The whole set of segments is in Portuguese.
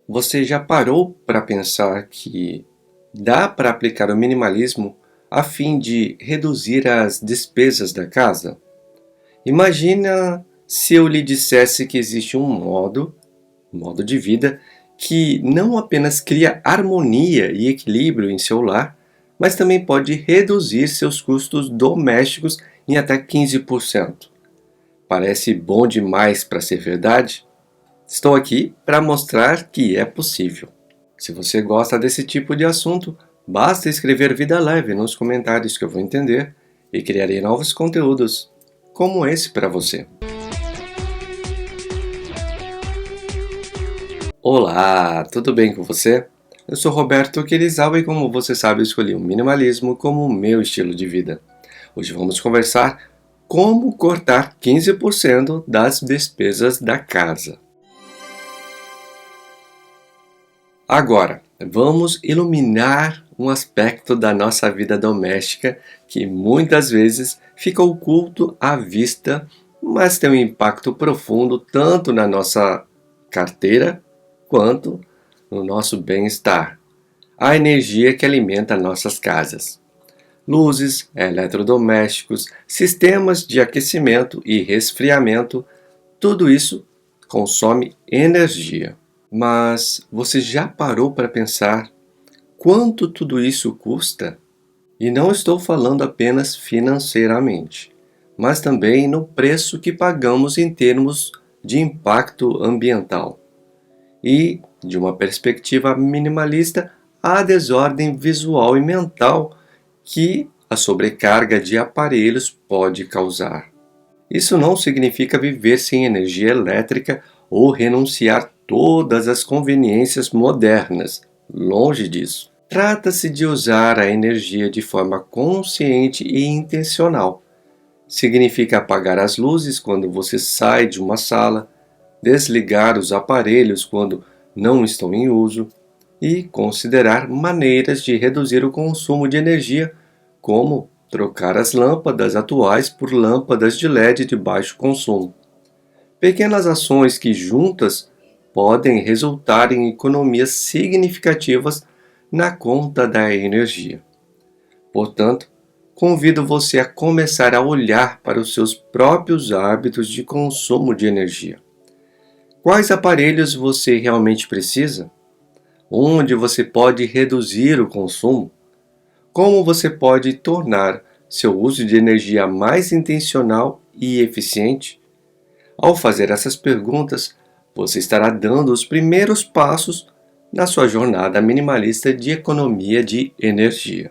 Você já parou para pensar que dá para aplicar o minimalismo a fim de reduzir as despesas da casa? Imagina se eu lhe dissesse que existe um modo de vida, que não apenas cria harmonia e equilíbrio em seu lar, mas também pode reduzir seus custos domésticos em até 15%. Parece bom demais para ser verdade? Estou aqui para mostrar que é possível. Se você gosta desse tipo de assunto, basta escrever Vida Leve nos comentários que eu vou entender e criarei novos conteúdos como esse para você. Olá, tudo bem com você? Eu sou Roberto Querizal e, como você sabe, eu escolhi o minimalismo como o meu estilo de vida. Hoje vamos conversar como cortar 15% das despesas da casa. Agora, vamos iluminar um aspecto da nossa vida doméstica que muitas vezes fica oculto à vista, mas tem um impacto profundo tanto na nossa carteira quanto no nosso bem-estar. A energia que alimenta nossas casas. Luzes, eletrodomésticos, sistemas de aquecimento e resfriamento, tudo isso consome energia. Mas você já parou para pensar quanto tudo isso custa? E não estou falando apenas financeiramente, mas também no preço que pagamos em termos de impacto ambiental. E, de uma perspectiva minimalista, a desordem visual e mental que a sobrecarga de aparelhos pode causar. Isso não significa viver sem energia elétrica ou renunciar todas as conveniências modernas. Longe disso. Trata-se de usar a energia de forma consciente e intencional. Significa apagar as luzes quando você sai de uma sala, desligar os aparelhos quando não estão em uso e considerar maneiras de reduzir o consumo de energia, como trocar as lâmpadas atuais por lâmpadas de LED de baixo consumo. Pequenas ações que juntas podem resultar em economias significativas na conta da energia. Portanto, convido você a começar a olhar para os seus próprios hábitos de consumo de energia. Quais aparelhos você realmente precisa? Onde você pode reduzir o consumo? Como você pode tornar seu uso de energia mais intencional e eficiente? Ao fazer essas perguntas, você estará dando os primeiros passos na sua jornada minimalista de economia de energia.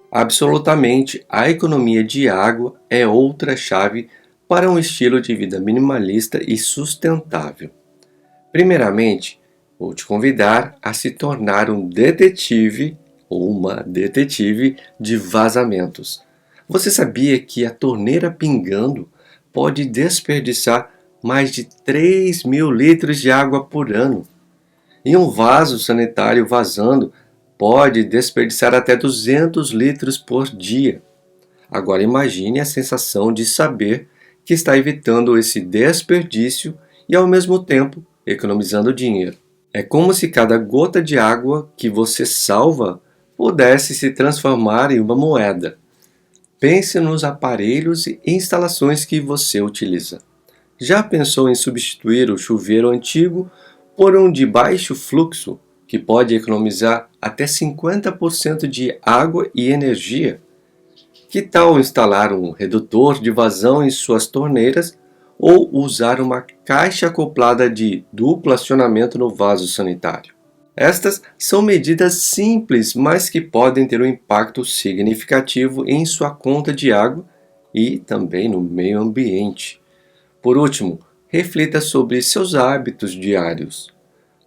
Absolutamente, a economia de água é outra chave para um estilo de vida minimalista e sustentável. Primeiramente, vou te convidar a se tornar um detetive ou uma detetive de vazamentos. Você sabia que a torneira pingando pode desperdiçar mais de 3.000 litros de água por ano? E um vaso sanitário vazando pode desperdiçar até 200 litros por dia. Agora imagine a sensação de saber que está evitando esse desperdício e, ao mesmo tempo, economizando dinheiro. É como se cada gota de água que você salva pudesse se transformar em uma moeda. Pense nos aparelhos e instalações que você utiliza. Já pensou em substituir o chuveiro antigo por um de baixo fluxo, que pode economizar até 50% de água e energia? Que tal instalar um redutor de vazão em suas torneiras ou usar uma caixa acoplada de duplo acionamento no vaso sanitário? Estas são medidas simples, mas que podem ter um impacto significativo em sua conta de água e também no meio ambiente. Por último, reflita sobre seus hábitos diários.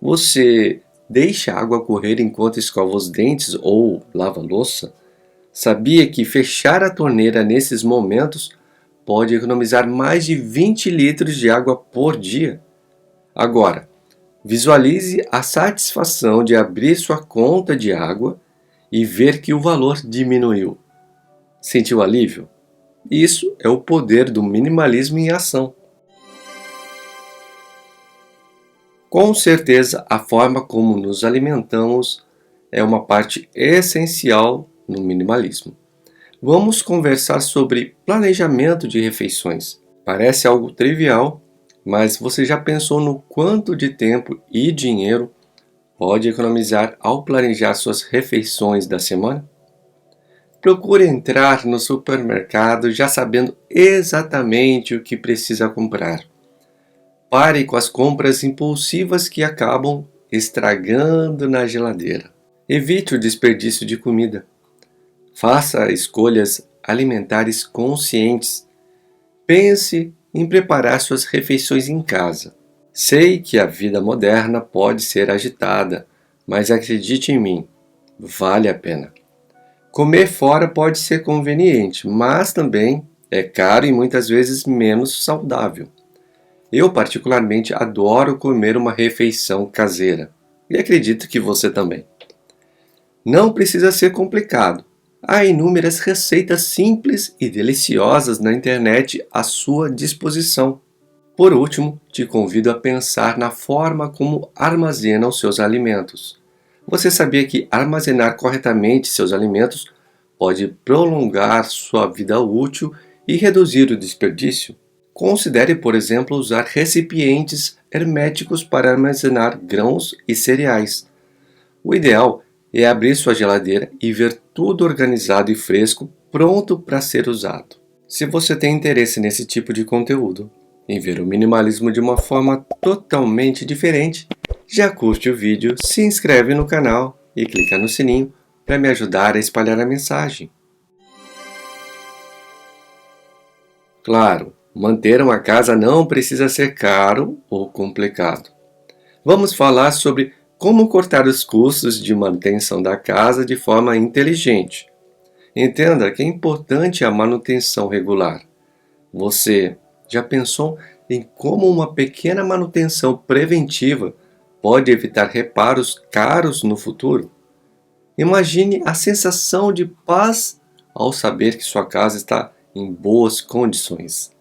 Você deixa a água correr enquanto escova os dentes ou lava a louça? Sabia que fechar a torneira nesses momentos pode economizar mais de 20 litros de água por dia? Agora, visualize a satisfação de abrir sua conta de água e ver que o valor diminuiu. Sentiu alívio? Isso é o poder do minimalismo em ação. Com certeza, a forma como nos alimentamos é uma parte essencial no minimalismo. Vamos conversar sobre planejamento de refeições. Parece algo trivial, mas você já pensou no quanto de tempo e dinheiro pode economizar ao planejar suas refeições da semana? Procure entrar no supermercado já sabendo exatamente o que precisa comprar. Pare com as compras impulsivas que acabam estragando na geladeira. Evite o desperdício de comida. Faça escolhas alimentares conscientes. Pense em preparar suas refeições em casa. Sei que a vida moderna pode ser agitada, mas acredite em mim, vale a pena. Comer fora pode ser conveniente, mas também é caro e muitas vezes menos saudável. Eu particularmente adoro comer uma refeição caseira e acredito que você também. Não precisa ser complicado. Há inúmeras receitas simples e deliciosas na internet à sua disposição. Por último, te convido a pensar na forma como armazena os seus alimentos. Você sabia que armazenar corretamente seus alimentos pode prolongar sua vida útil e reduzir o desperdício? Considere, por exemplo, usar recipientes herméticos para armazenar grãos e cereais. O ideal é abrir sua geladeira e ver tudo organizado e fresco, pronto para ser usado. Se você tem interesse nesse tipo de conteúdo, em ver o minimalismo de uma forma totalmente diferente, já curte o vídeo, se inscreve no canal e clica no sininho para me ajudar a espalhar a mensagem. Claro, manter uma casa não precisa ser caro ou complicado. Vamos falar sobre como cortar os custos de manutenção da casa de forma inteligente. Entenda que é importante a manutenção regular. Você já pensou em como uma pequena manutenção preventiva pode evitar reparos caros no futuro? Imagine a sensação de paz ao saber que sua casa está em boas condições.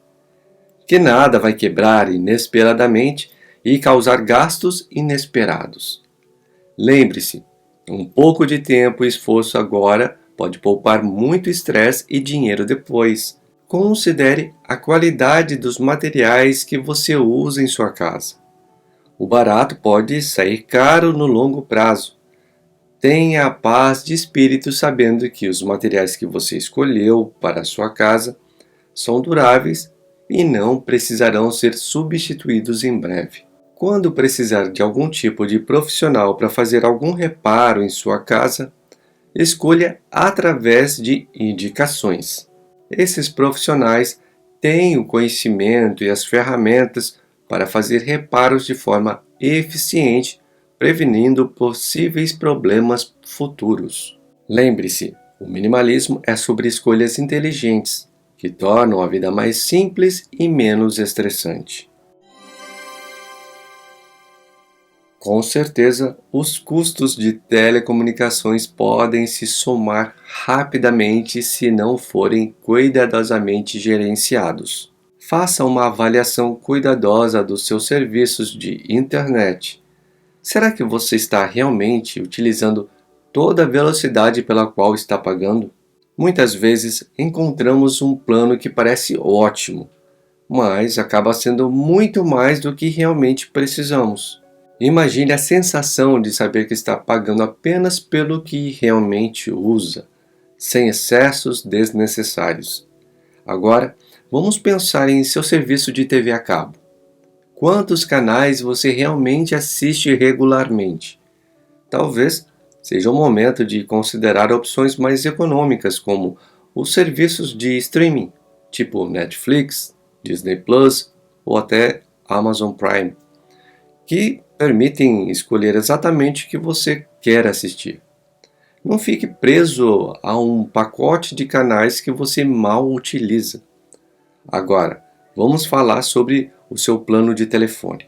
Que nada vai quebrar inesperadamente e causar gastos inesperados. Lembre-se, um pouco de tempo e esforço agora pode poupar muito estresse e dinheiro depois. Considere a qualidade dos materiais que você usa em sua casa. O barato pode sair caro no longo prazo. Tenha a paz de espírito sabendo que os materiais que você escolheu para a sua casa são duráveis e não precisarão ser substituídos em breve. Quando precisar de algum tipo de profissional para fazer algum reparo em sua casa, escolha através de indicações. Esses profissionais têm o conhecimento e as ferramentas para fazer reparos de forma eficiente, prevenindo possíveis problemas futuros. Lembre-se, o minimalismo é sobre escolhas inteligentes, que tornam a vida mais simples e menos estressante. Com certeza, os custos de telecomunicações podem se somar rapidamente se não forem cuidadosamente gerenciados. Faça uma avaliação cuidadosa dos seus serviços de internet. Será que você está realmente utilizando toda a velocidade pela qual está pagando? Muitas vezes encontramos um plano que parece ótimo, mas acaba sendo muito mais do que realmente precisamos. Imagine a sensação de saber que está pagando apenas pelo que realmente usa, sem excessos desnecessários. Agora, vamos pensar em seu serviço de TV a cabo. Quantos canais você realmente assiste regularmente? Talvez seja o momento de considerar opções mais econômicas, como os serviços de streaming, tipo Netflix, Disney Plus ou até Amazon Prime, que permitem escolher exatamente o que você quer assistir. Não fique preso a um pacote de canais que você mal utiliza. Agora, vamos falar sobre o seu plano de telefone.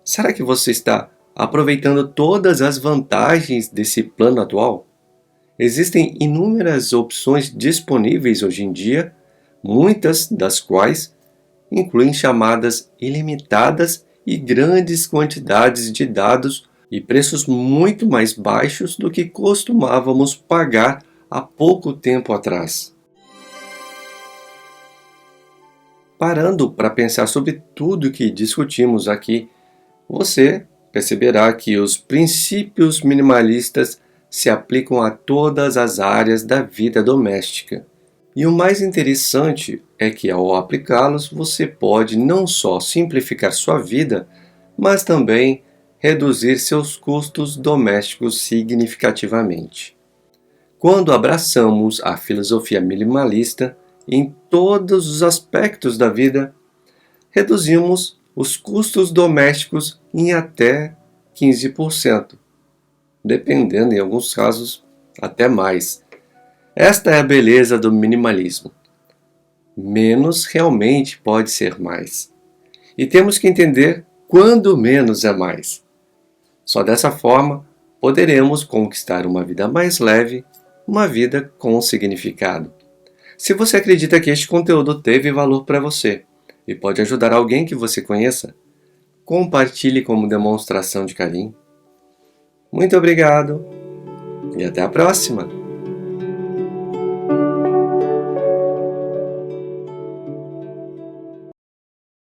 Será que você está aproveitando todas as vantagens desse plano atual? Existem inúmeras opções disponíveis hoje em dia, muitas das quais incluem chamadas ilimitadas e grandes quantidades de dados e preços muito mais baixos do que costumávamos pagar há pouco tempo atrás. Parando para pensar sobre tudo que discutimos aqui, você perceberá que os princípios minimalistas se aplicam a todas as áreas da vida doméstica. E o mais interessante é que, ao aplicá-los, você pode não só simplificar sua vida, mas também reduzir seus custos domésticos significativamente. Quando abraçamos a filosofia minimalista em todos os aspectos da vida, reduzimos os custos domésticos em até 15%, dependendo, em alguns casos, até mais. Esta é a beleza do minimalismo. Menos realmente pode ser mais. E temos que entender quando menos é mais. Só dessa forma poderemos conquistar uma vida mais leve, uma vida com significado. Se você acredita que este conteúdo teve valor para você e pode ajudar alguém que você conheça, compartilhe como demonstração de carinho. Muito obrigado e até a próxima!